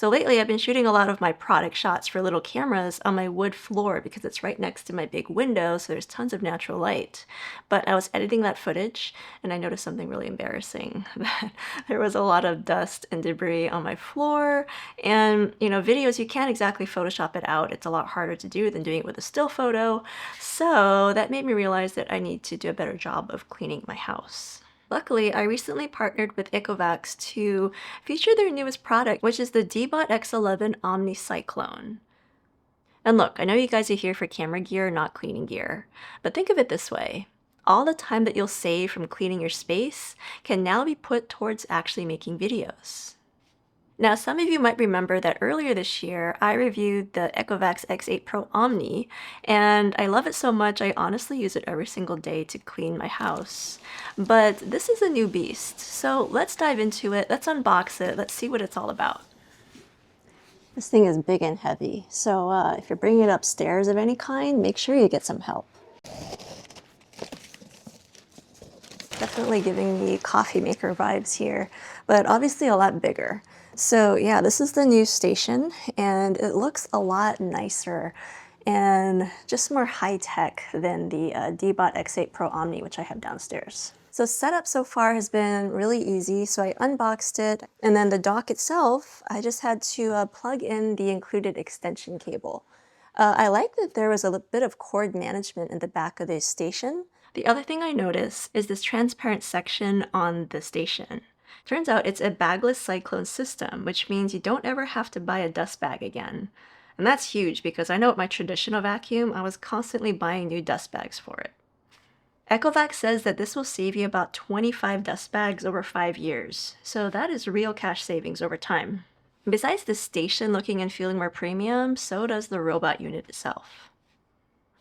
So lately I've been shooting a lot of my product shots for little cameras on my wood floor because it's right next to my big window, so there's tons of natural light. But I was editing that footage and I noticed something really embarrassing, that there was a lot of dust and debris on my floor. And videos, you can't exactly Photoshop it out. It's a lot harder to do than doing it with a still photo. So that made me realize that I need to do a better job of cleaning my house. Luckily, I recently partnered with ECOVACS to feature their newest product, which is the DEEBOT X11 OmniCyclone. And look, I know you guys are here for camera gear, not cleaning gear, but think of it this way. All the time that you'll save from cleaning your space can now be put towards actually making videos. Now, some of you might remember that earlier this year, I reviewed the ECOVACS X8 Pro Omni, and I love it so much I honestly use it every single day to clean my house. But this is a new beast, so let's dive into it, let's unbox it, let's see what it's all about. This thing is big and heavy, so if you're bringing it upstairs of any kind, make sure you get some help. Definitely giving me coffee maker vibes here, but obviously a lot bigger. So yeah, this is the new station and it looks a lot nicer and just more high-tech than the DEEBOT X8 Pro Omni, which I have downstairs. So setup so far has been really easy. So I unboxed it, and then the dock itself, I just had to plug in the included extension cable. I like that there was a bit of cord management in the back of the station. The other thing I noticed is this transparent section on the station. Turns out it's a bagless Cyclone system, which means you don't ever have to buy a dust bag again. And that's huge because I know with my traditional vacuum, I was constantly buying new dust bags for it. ECOVACS says that this will save you about 25 dust bags over 5 years, so that is real cash savings over time. Besides the station looking and feeling more premium, so does the robot unit itself.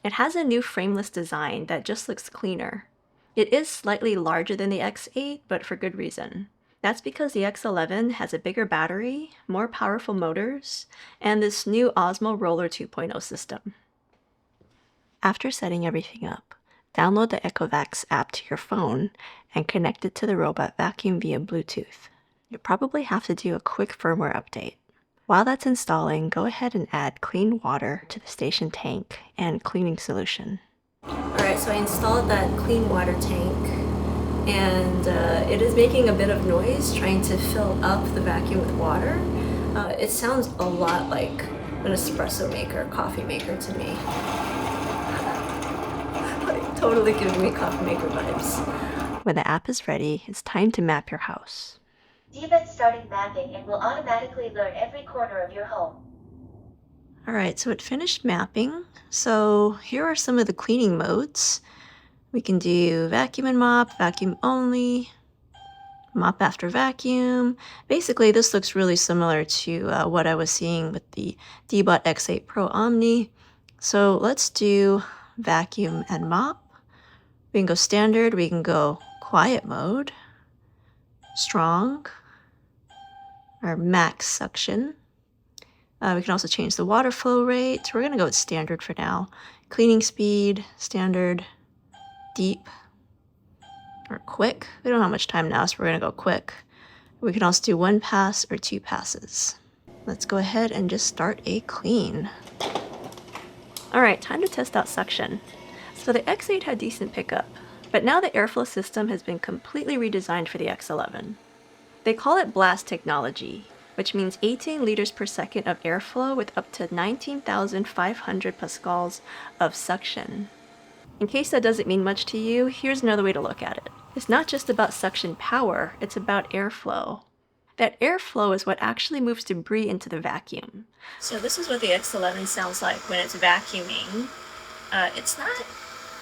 It has a new frameless design that just looks cleaner. It is slightly larger than the X8, but for good reason. That's because the X11 has a bigger battery, more powerful motors, and this new Osmo Roller 2.0 system. After setting everything up, download the ECOVACS app to your phone and connect it to the robot vacuum via Bluetooth. You'll probably have to do a quick firmware update. While that's installing, go ahead and add clean water to the station tank and cleaning solution. Alright, so I installed that clean water tank, and it is making a bit of noise trying to fill up the vacuum with water. It sounds a lot like an espresso maker, coffee maker to me. Like, totally giving me coffee maker vibes. When the app is ready, it's time to map your house. DEEBOT starting mapping and will automatically learn every corner of your home. Alright, so it finished mapping. So here are some of the cleaning modes. We can do vacuum and mop, vacuum only, mop after vacuum. Basically, this looks really similar to what I was seeing with the DEEBOT X8 Pro Omni. So let's do vacuum and mop. We can go standard, we can go quiet mode, strong, or max suction. We can also change the water flow rate. We're going to go with standard for now. Cleaning speed, standard, deep, or quick. We don't have much time now, so we're going to go quick. We can also do 1 pass or 2 passes. Let's go ahead and just start a clean. Alright, time to test out suction. So the X8 had decent pickup, but now the airflow system has been completely redesigned for the X11. They call it blast technology, which means 18 liters per second of airflow with up to 19,500 pascals of suction. In case that doesn't mean much to you, here's another way to look at it. It's not just about suction power, it's about airflow. That airflow is what actually moves debris into the vacuum. So this is what the X11 sounds like when it's vacuuming. It's not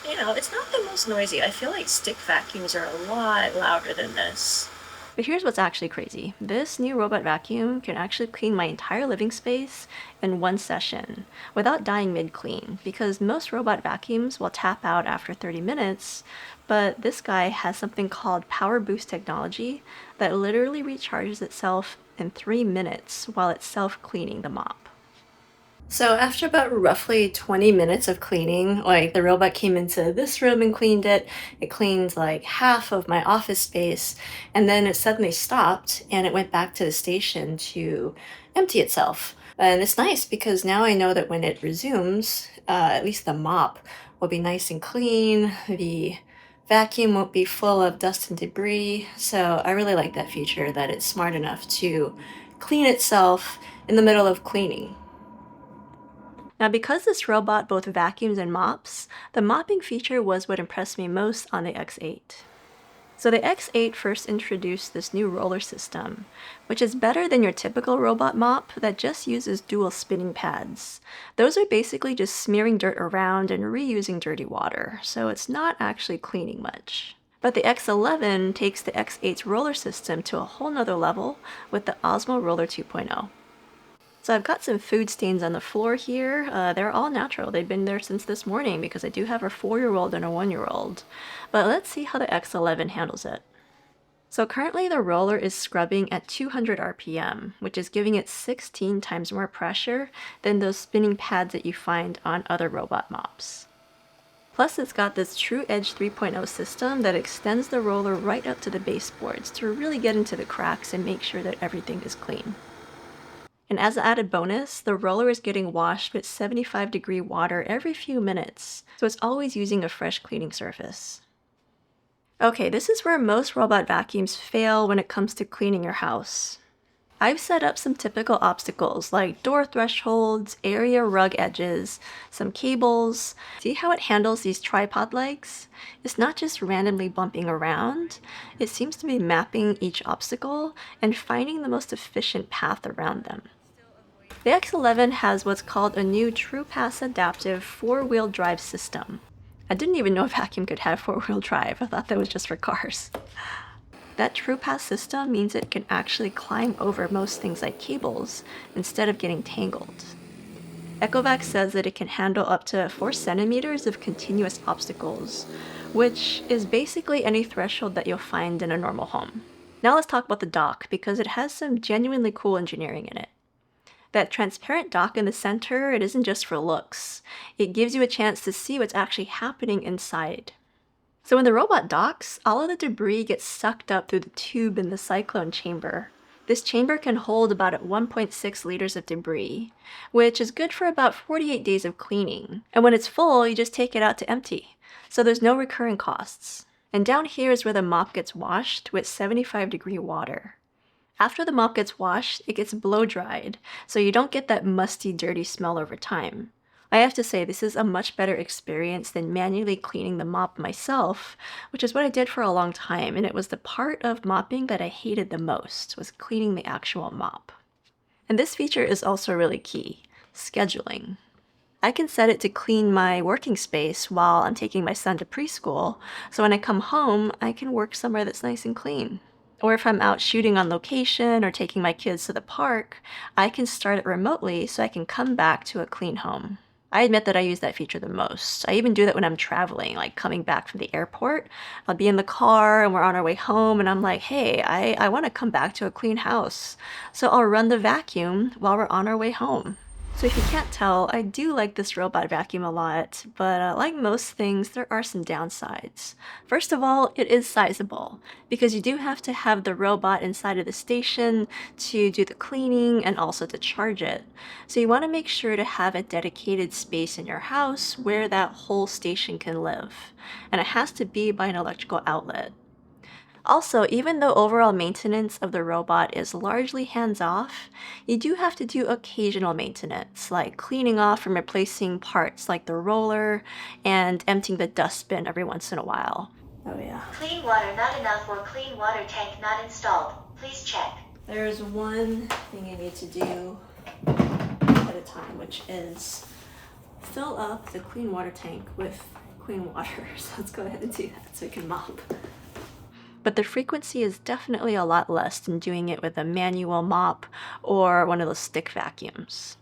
the most noisy. I feel like stick vacuums are a lot louder than this. But here's what's actually crazy. This new robot vacuum can actually clean my entire living space in 1 session without dying mid-clean, because most robot vacuums will tap out after 30 minutes, but this guy has something called PowerBoost technology that literally recharges itself in 3 minutes while it's self-cleaning the mop. So after about roughly 20 minutes of cleaning, like the robot came into this room and cleaned it, it cleaned like half of my office space, and then it suddenly stopped and it went back to the station to empty itself. And it's nice because now I know that when it resumes, at least the mop will be nice and clean, the vacuum won't be full of dust and debris. So I really like that feature, that it's smart enough to clean itself in the middle of cleaning. Now, because this robot both vacuums and mops, the mopping feature was what impressed me most on the X8. So the X8 first introduced this new roller system, which is better than your typical robot mop that just uses dual spinning pads. Those are basically just smearing dirt around and reusing dirty water, so it's not actually cleaning much. But the X11 takes the X8's roller system to a whole nother level with the Osmo Roller 2.0. So I've got some food stains on the floor here. They're all natural. They've been there since this morning because I do have a 4-year-old and a 1-year-old. But let's see how the X11 handles it. So currently the roller is scrubbing at 200 RPM, which is giving it 16 times more pressure than those spinning pads that you find on other robot mops. Plus it's got this True Edge 3.0 system that extends the roller right up to the baseboards to really get into the cracks and make sure that everything is clean. And as an added bonus, the roller is getting washed with 75-degree water every few minutes, so it's always using a fresh cleaning surface. Okay, this is where most robot vacuums fail when it comes to cleaning your house. I've set up some typical obstacles like door thresholds, area rug edges, some cables. See how it handles these tripod legs? It's not just randomly bumping around. It seems to be mapping each obstacle and finding the most efficient path around them. The X11 has what's called a new TruePass adaptive 4-wheel drive system. I didn't even know a vacuum could have 4-wheel drive. I thought that was just for cars. That TruePass system means it can actually climb over most things like cables instead of getting tangled. ECOVACS says that it can handle up to 4 centimeters of continuous obstacles, which is basically any threshold that you'll find in a normal home. Now let's talk about the dock because it has some genuinely cool engineering in it. That transparent dock in the center, it isn't just for looks. It gives you a chance to see what's actually happening inside. So when the robot docks, all of the debris gets sucked up through the tube in the Cyclone chamber. This chamber can hold about 1.6 liters of debris, which is good for about 48 days of cleaning. And when it's full, you just take it out to empty. So there's no recurring costs. And down here is where the mop gets washed with 75-degree water. After the mop gets washed, it gets blow-dried, so you don't get that musty, dirty smell over time. I have to say, this is a much better experience than manually cleaning the mop myself, which is what I did for a long time, and it was the part of mopping that I hated the most, was cleaning the actual mop. And this feature is also really key, scheduling. I can set it to clean my working space while I'm taking my son to preschool, so when I come home, I can work somewhere that's nice and clean. Or if I'm out shooting on location or taking my kids to the park, I can start it remotely so I can come back to a clean home. I admit that I use that feature the most. I even do that when I'm traveling, like coming back from the airport. I'll be in the car and we're on our way home and I'm like, hey, I want to come back to a clean house. So I'll run the vacuum while we're on our way home. So if you can't tell, I do like this robot vacuum a lot, but like most things, there are some downsides. First of all, it is sizable, because you do have to have the robot inside of the station to do the cleaning and also to charge it. So you want to make sure to have a dedicated space in your house where that whole station can live. And it has to be by an electrical outlet. Also, even though overall maintenance of the robot is largely hands-off, you do have to do occasional maintenance, like cleaning off and replacing parts like the roller and emptying the dustbin every once in a while. Oh yeah. Clean water not enough or clean water tank not installed. Please check. There's one thing I need to do at a time, which is fill up the clean water tank with clean water. So let's go ahead and do that so we can mop. But the frequency is definitely a lot less than doing it with a manual mop or one of those stick vacuums.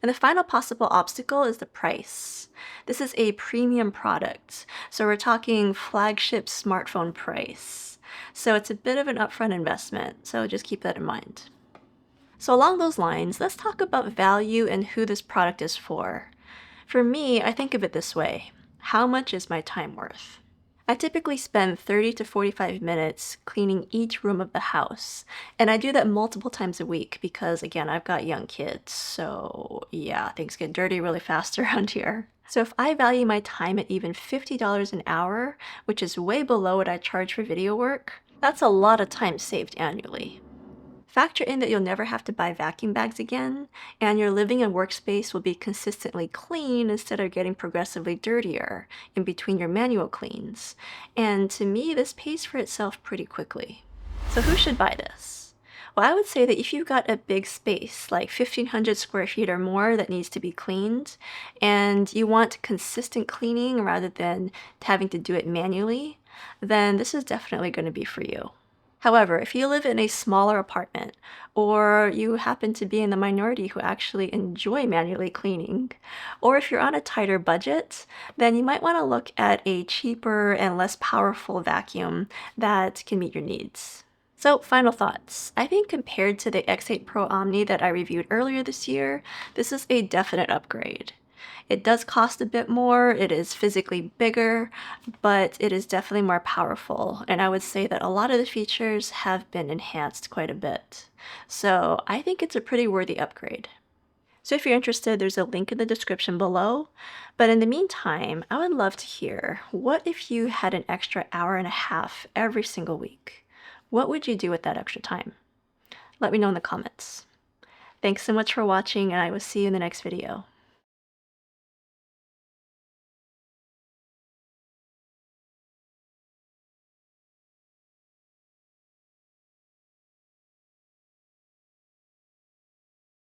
And the final possible obstacle is the price. This is a premium product, so we're talking flagship smartphone price. So it's a bit of an upfront investment, so just keep that in mind. So along those lines, let's talk about value and who this product is for. For me, I think of it this way: how much is my time worth? I typically spend 30 to 45 minutes cleaning each room of the house, and I do that multiple times a week because, again, I've got young kids, so yeah, things get dirty really fast around here. So if I value my time at even $50 an hour, which is way below what I charge for video work, that's a lot of time saved annually. Factor in that you'll never have to buy vacuum bags again, and your living and workspace will be consistently clean instead of getting progressively dirtier in between your manual cleans. And to me, this pays for itself pretty quickly. So who should buy this? Well, I would say that if you've got a big space, like 1,500 square feet or more that needs to be cleaned, and you want consistent cleaning rather than having to do it manually, then this is definitely going to be for you. However, if you live in a smaller apartment, or you happen to be in the minority who actually enjoy manually cleaning, or if you're on a tighter budget, then you might want to look at a cheaper and less powerful vacuum that can meet your needs. So, final thoughts. I think compared to the X8 Pro Omni that I reviewed earlier this year, this is a definite upgrade. It does cost a bit more, it is physically bigger, but it is definitely more powerful, and I would say that a lot of the features have been enhanced quite a bit. So I think it's a pretty worthy upgrade. So if you're interested, there's a link in the description below. But in the meantime, I would love to hear, what if you had an extra hour and a half every single week? What would you do with that extra time? Let me know in the comments. Thanks so much for watching, and I will see you in the next video.